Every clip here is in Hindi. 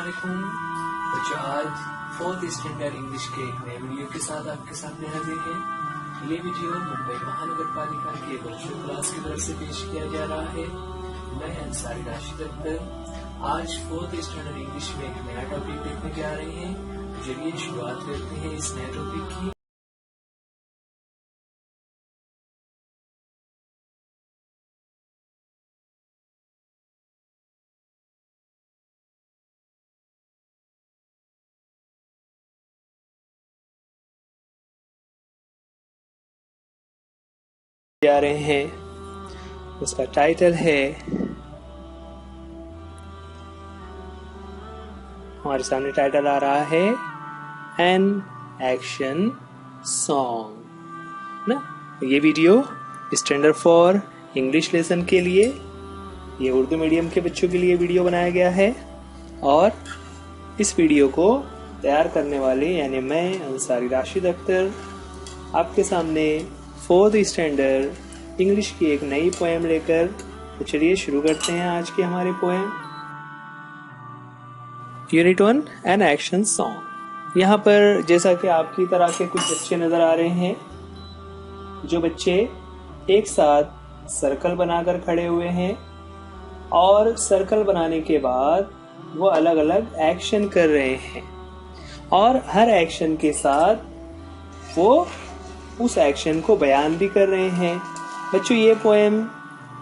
अस्सलामुअलैकुम बच्चों, आज 4th स्टैंडर्ड इंग्लिश के एक नए वीडियो के साथ आपके सामने हाजिर है। ये वीडियो मुंबई महानगर पालिका के वर्चुअल क्लास की तरफ से पेश किया जा रहा है। मैं अंसारी राशिद अख्तर। आज 4th स्टैंडर्ड इंग्लिश में एक नया टॉपिक देखने जा रहे हैं। चलिए शुरुआत करते हैं इस नए टॉपिक की। जा रहे हैं, उसका टाइटल है, हमारे सामने टाइटल आ रहा है एन एक्शन सॉन्ग ना। ये वीडियो स्टैंडर्ड 4 इंग्लिश लेसन के लिए, ये उर्दू मीडियम के बच्चों के लिए वीडियो बनाया गया है। और इस वीडियो को तैयार करने वाले यानी मैं अंसारी राशिद अख्तर आपके सामने 4th स्टैंडर्ड इंग्लिश की एक नई पोएम लेकर, तो चलिए शुरू करते हैं आज की हमारी poem. Unit 1 an action song. यहाँ पर जैसा कि आपकी तरह के कुछ बच्चे नजर आ रहे हैं, जो बच्चे एक साथ सर्कल बनाकर खड़े हुए हैं और सर्कल बनाने के बाद वो अलग अलग एक्शन कर रहे हैं और हर एक्शन के साथ वो उस एक्शन को बयान भी कर रहे हैं। बच्चों, ये पोएम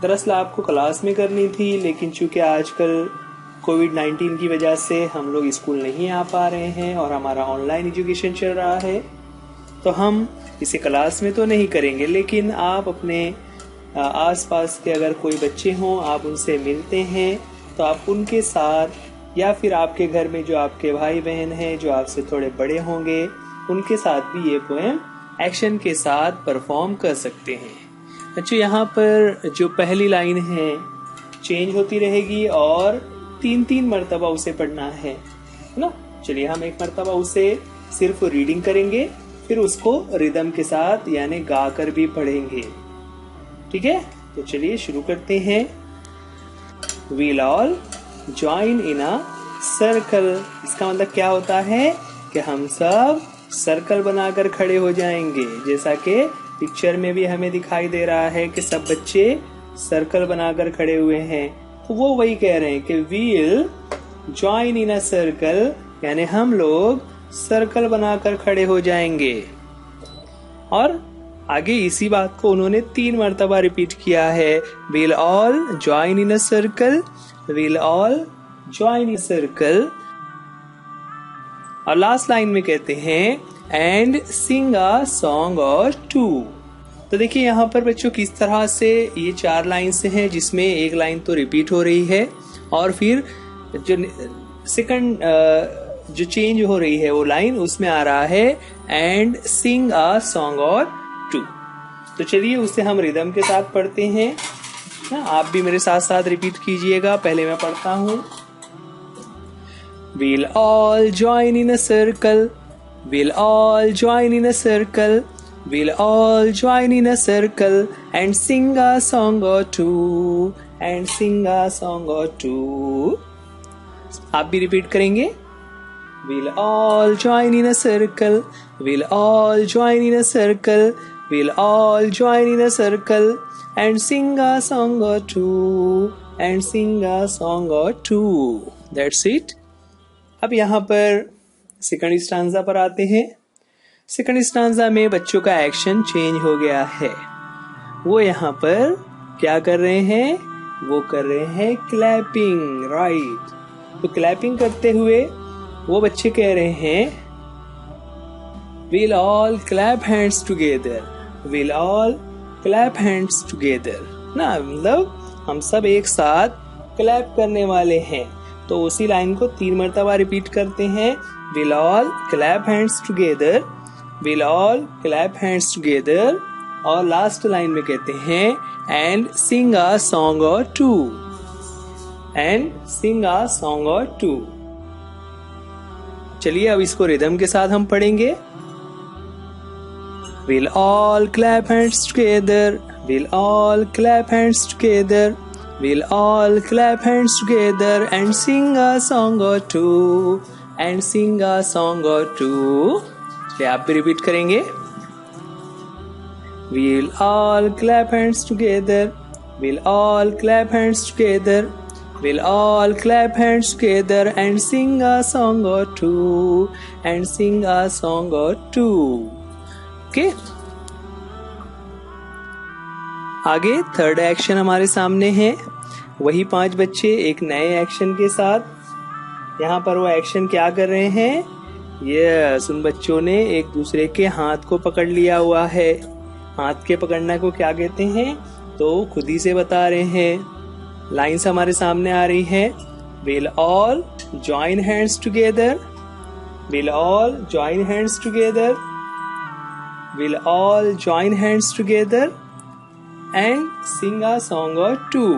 दरअसल आपको क्लास में करनी थी, लेकिन चूंकि आजकल कोविड-19 की वजह से हम लोग स्कूल नहीं आ पा रहे हैं और हमारा ऑनलाइन एजुकेशन चल रहा है, तो हम इसे क्लास में तो नहीं करेंगे। लेकिन आप अपने आसपास के अगर कोई बच्चे हों, आप उनसे मिलते हैं, तो आप उनके साथ या फिर आपके घर में जो आपके भाई बहन हैं जो आपसे थोड़े बड़े होंगे, उनके साथ भी ये पोएम एक्शन के साथ परफॉर्म कर सकते हैं। अच्छा, यहाँ पर जो पहली लाइन है चेंज होती रहेगी और 3-3 मरतबा उसे पढ़ना है ना। चलिए हम एक मरतबा उसे सिर्फ रीडिंग करेंगे, फिर उसको रिदम के साथ यानी गा कर भी पढ़ेंगे। ठीक है, तो चलिए शुरू करते हैं। We'll all join in a circle। इसका मतलब क्या होता है कि हम सब सर्कल बनाकर खड़े हो जाएंगे। जैसा कि पिक्चर में भी हमें दिखाई दे रहा है कि सब बच्चे सर्कल बनाकर खड़े हुए हैं, तो वो वही कह रहे हैं कि we'll join in a circle, यानी हम लोग सर्कल बनाकर खड़े हो जाएंगे। और आगे इसी बात को उन्होंने 3 मरतबा रिपीट किया है। we'll all join in a circle, we'll all join in a circle। और लास्ट लाइन में कहते हैं एंड सिंग अ सॉन्ग और 2। तो देखिए यहाँ पर बच्चों किस तरह से ये 4 लाइन से हैं, जिसमें एक लाइन तो रिपीट हो रही है और फिर जो सेकंड जो चेंज हो रही है वो लाइन, उसमें आ रहा है एंड सिंग अ सॉन्ग और 2। तो चलिए उसे हम रिदम के साथ पढ़ते हैं ना। आप भी मेरे साथ साथ रिपीट कीजिएगा। पहले मैं पढ़ता हूँ। We'll all join in a circle, we'll all join in a circle, we'll all join in a circle and sing a song or 2, and sing a song or 2। आप भी रिपीट करेंगे। We'll all join in a circle, we'll all join in a circle, we'll all join in a circle and sing a song or 2, and sing a song or 2। That's it। अब यहाँ पर सेकंड स्टांजा पर आते हैं। सेकंड स्टांजा में बच्चों का एक्शन चेंज हो गया है। वो यहाँ पर क्या कर रहे हैं? वो कर रहे हैं क्लैपिंग, राइट। तो क्लैपिंग करते हुए वो बच्चे कह रहे हैं we'll all clap hands together, we'll all clap hands together ना, मतलब हम सब एक साथ क्लैप करने वाले हैं। तो उसी लाइन को 3 मरतबा रिपीट करते हैं। We'll all clap hands together, we'll all clap hands together। और लास्ट लाइन में कहते हैं and sing a song or 2, and sing a song or 2। चलिए अब इसको रिदम के साथ हम पढ़ेंगे। We'll all clap hands together, we'll all clap hands together, We'll all clap hands together and sing a song or two. And sing a song or two. चलिए आप भी रिपीट करेंगे. We'll all clap hands together. We'll all clap hands together. We'll all clap hands together and sing a song or two. And sing a song or two. Okay? आगे थर्ड एक्शन हमारे सामने है. वही 5 बच्चे एक नए एक्शन के साथ. यहाँ पर वो एक्शन क्या कर रहे हैं? यस, उन बच्चों ने एक दूसरे के हाथ को पकड़ लिया हुआ है. हाथ के पकड़ना को क्या कहते हैं तो खुद ही से बता रहे हैं. लाइन्स हमारे सामने आ रही है. We'll all join hands together. We'll all join hands together. We'll all join hands together and sing a song or two.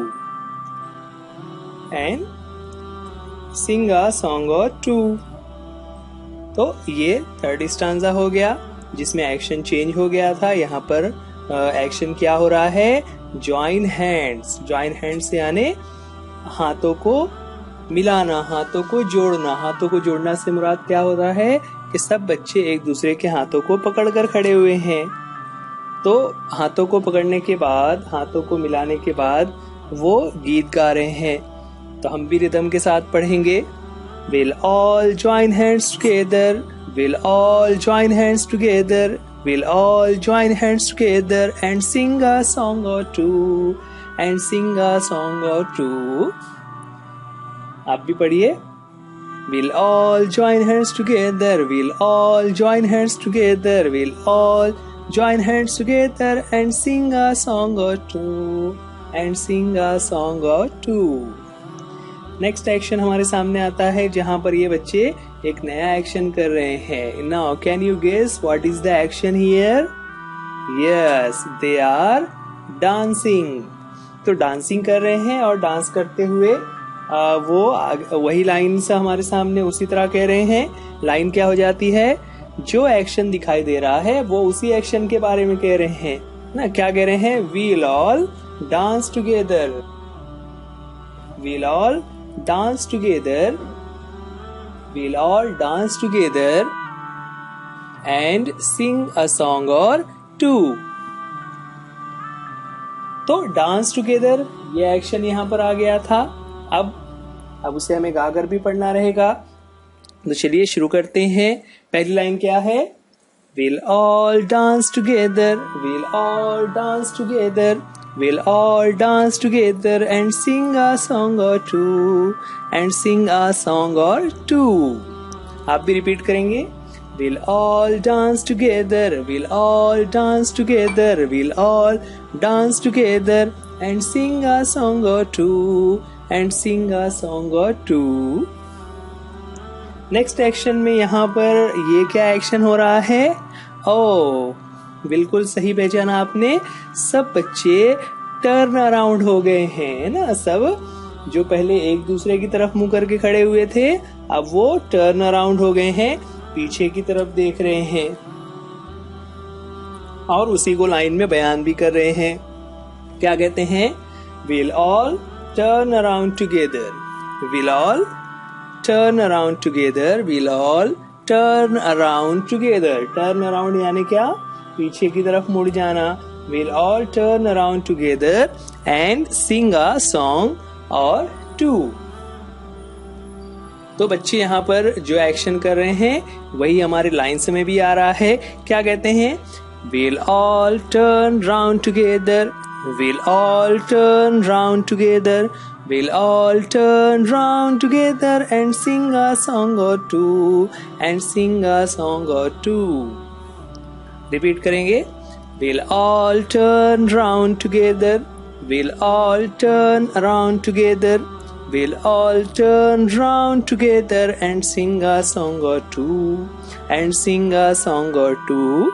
And sing a song or two. तो ये थर्ड स्टांजा हो गया जिसमें एक्शन चेंज हो गया था. यहाँ पर एक्शन क्या हो रहा है? Join hands. ज्वाइन हैंड्स यानी हाथों को मिलाना, हाथों को जोड़ना. हाथों को जोड़ना से मुराद क्या हो रहा है कि सब बच्चे एक दूसरे के हाथों को पकड़कर खड़े हुए हैं. तो हाथों को पकड़ने के बाद, हाथों को मिलाने के बाद वो गीत गा रहे हैं. तो हम भी रिदम के साथ पढ़ेंगे. We'll all join hands together. We'll all join hands together. We'll all join hands together and sing a song or two. And sing a song or two. आप भी पढ़िए. We'll all join hands together. We'll all join hands together. We'll all join hands together and sing a song or two. And sing a song or two. Next action हमारे सामने आता है जहां पर ये बच्चे एक नया एक्शन कर रहे हैं. Now can you guess what is the action here? Yes, they are dancing. तो डांसिंग कर रहे हैं और डांस करते हुए वो वही लाइन से हमारे सामने उसी तरह कह रहे हैं. लाइन क्या हो जाती है? जो एक्शन दिखाई दे रहा है वो उसी एक्शन के बारे में कह रहे हैं ना. क्या कह रहे हैं? We'll all dance together. We'll all dance together. We'll all dance together and sing a song or two. तो डांस टुगेदर ये एक्शन यहाँ पर आ गया था. अब उसे हमें गाकर भी पढ़ना रहेगा. तो चलिए शुरू करते हैं. पहली लाइन क्या है? We'll all dance together. We'll all dance together. We'll all dance together and sing a song or two. And sing a song or two. आप भी रिपीट करेंगे. We'll all dance together. We'll all dance together. We'll all dance together and sing a song or two. And sing a song or two. Next action में यहाँ पर ये क्या एक्शन हो रहा है? ओह, बिल्कुल सही पहचाना आपने. सब बच्चे टर्न अराउंड हो गए हैं ना. सब जो पहले एक दूसरे की तरफ मुंह करके खड़े हुए थे अब वो टर्न अराउंड हो गए हैं, पीछे की तरफ देख रहे हैं और उसी को लाइन में बयान भी कर रहे हैं. क्या कहते हैं? We'll all turn around together. We'll all turn around together. We'll all turn around together. Turn around यानी क्या? पीछे की तरफ मुड़ जाना. We'll all turn around together and sing a song or two. तो बच्चे यहाँ पर जो एक्शन कर रहे हैं वही हमारे लाइन्स में भी आ रहा है. क्या कहते हैं? We'll all turn round together. We'll all turn round together. We'll all turn round together and sing a song or two. And sing a song or two. Repeat करेंगे. We'll all turn round together. We'll all turn around together. We'll all turn round together and sing a song or two. And sing a song or two.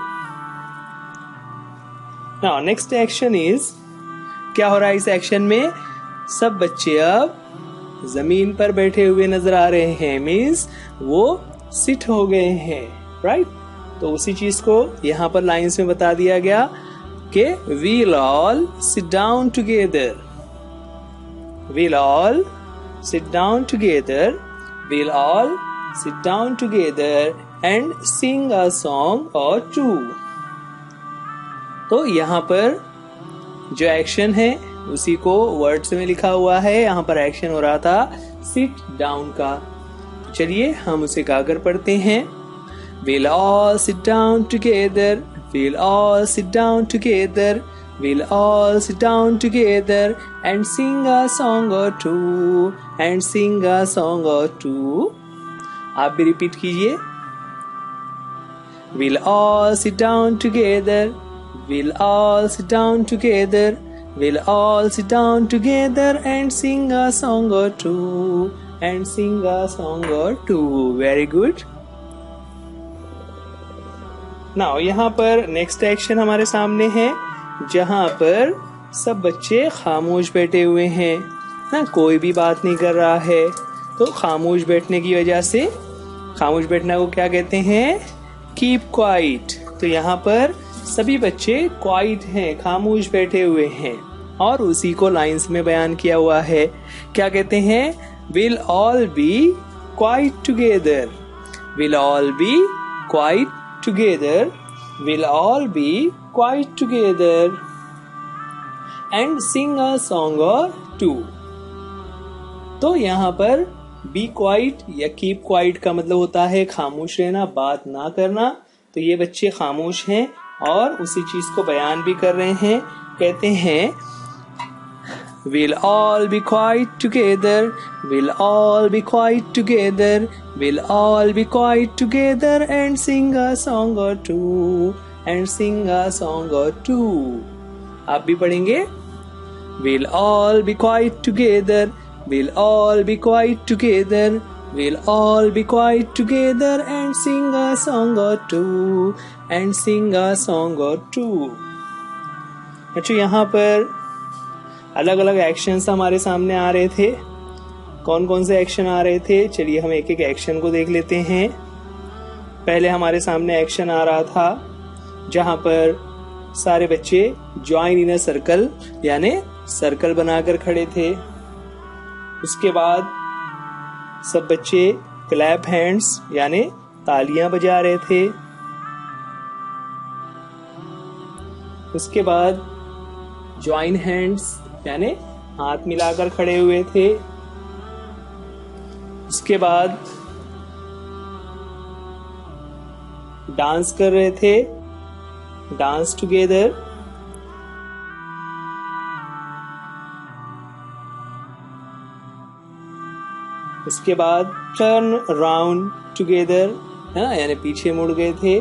Now next action is, क्या हो रहा है इस एक्शन में? सब बच्चे अब जमीन पर बैठे हुए नजर आ रहे हैं. मीन्स वो सिट हो गए हैं. राइट? तो उसी चीज को यहाँ पर लाइन्स में बता दिया गया कि we'll all sit down together. We'll all sit down together. We'll all sit down together and sing a song or two. तो यहाँ पर जो एक्शन है उसी को वर्ड्स में लिखा हुआ है. यहाँ पर एक्शन हो रहा था सिट डाउन का. चलिए हम उसे गाकर पढ़ते हैं. We'll all sit down together. We'll all sit down together. We'll all sit down together and sing a song or two. And sing a song or two. आप भी रिपीट कीजिए. We'll all sit down together. We'll all sit down together. We'll all sit down together and sing a song or two. And sing a song or two. Very good. Now यहाँ पर नेक्स्ट एक्शन हमारे सामने है जहाँ पर सब बच्चे खामोश बैठे हुए हैं. कोई भी बात नहीं कर रहा है. तो खामोश बैठने की वजह से खामोश बैठना को क्या कहते हैं? Keep quiet. तो यहाँ पर सभी बच्चे क्वाइट हैं, खामोश बैठे हुए हैं और उसी को लाइंस में बयान किया हुआ है. क्या कहते हैं? We'll all be quiet together. We'll all be quiet together. We'll all be quiet together and sing a song or two. तो यहाँ पर be quiet या keep quiet का मतलब होता है खामोश रहना, बात ना करना. तो ये बच्चे खामोश हैं और उसी चीज को बयान भी कर रहे हैं. कहते हैं We'll all be quiet together. We'll all be quiet together. We'll all be quiet together and sing a song or two. And sing a song or two. आप भी पढ़ेंगे. We'll all be quiet together. We'll all be quiet together. We'll all be quiet together and sing a song or two. And sing a song or two. अच्छा, यहाँ पर अलग अलग एक्शंस हमारे सामने आ रहे थे. कौन कौन से एक्शन आ रहे थे? चलिए हम एक एक एक्शन को देख लेते हैं. पहले हमारे सामने एक्शन आ रहा था जहां पर सारे बच्चे ज्वाइन इन अ सर्कल यानी सर्कल बनाकर खड़े थे. उसके बाद सब बच्चे क्लैप हैंड्स यानी तालियां बजा रहे थे. उसके बाद ज्वाइन हैंड्स यानी हाथ मिलाकर खड़े हुए थे. उसके बाद डांस कर रहे थे, डांस टुगेदर. उसके बाद टर्न अराउंड टुगेदर यानी पीछे मुड़ गए थे.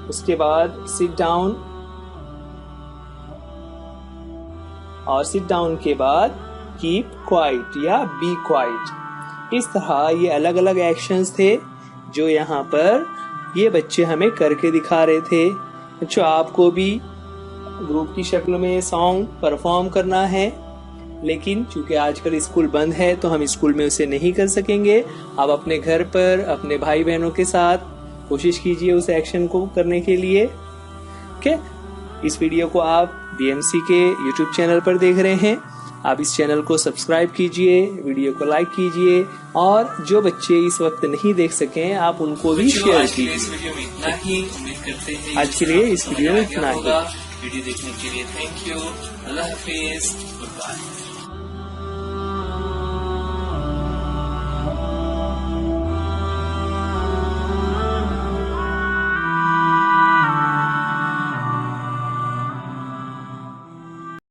उसके बाद सिट डाउन और सिट डाउन के बाद कीप क्वाइट या बी क्वाइट. इस तरह ये अलग अलग एक्शंस थे जो यहाँ पर ये बच्चे हमें करके दिखा रहे थे. अच्छा, आपको भी ग्रुप की शक्ल में सॉन्ग परफॉर्म करना है, लेकिन चूंकि आजकल स्कूल बंद है तो हम स्कूल में उसे नहीं कर सकेंगे. आप अपने घर पर अपने भाई बहनों के साथ कोशिश कीजिए उस एक्शन को करने के लिए. ओके, इस वीडियो को आप BMC के YouTube चैनल पर देख रहे हैं. आप इस चैनल को सब्सक्राइब कीजिए, वीडियो को लाइक कीजिए और जो बच्चे इस वक्त नहीं देख सके आप उनको भी शेयर कीजिए. आज के लिए इस वीडियो में इतना ही. वीडियो देखने के लिए थैंक यू. अल्लाह हाफिज. Good bye.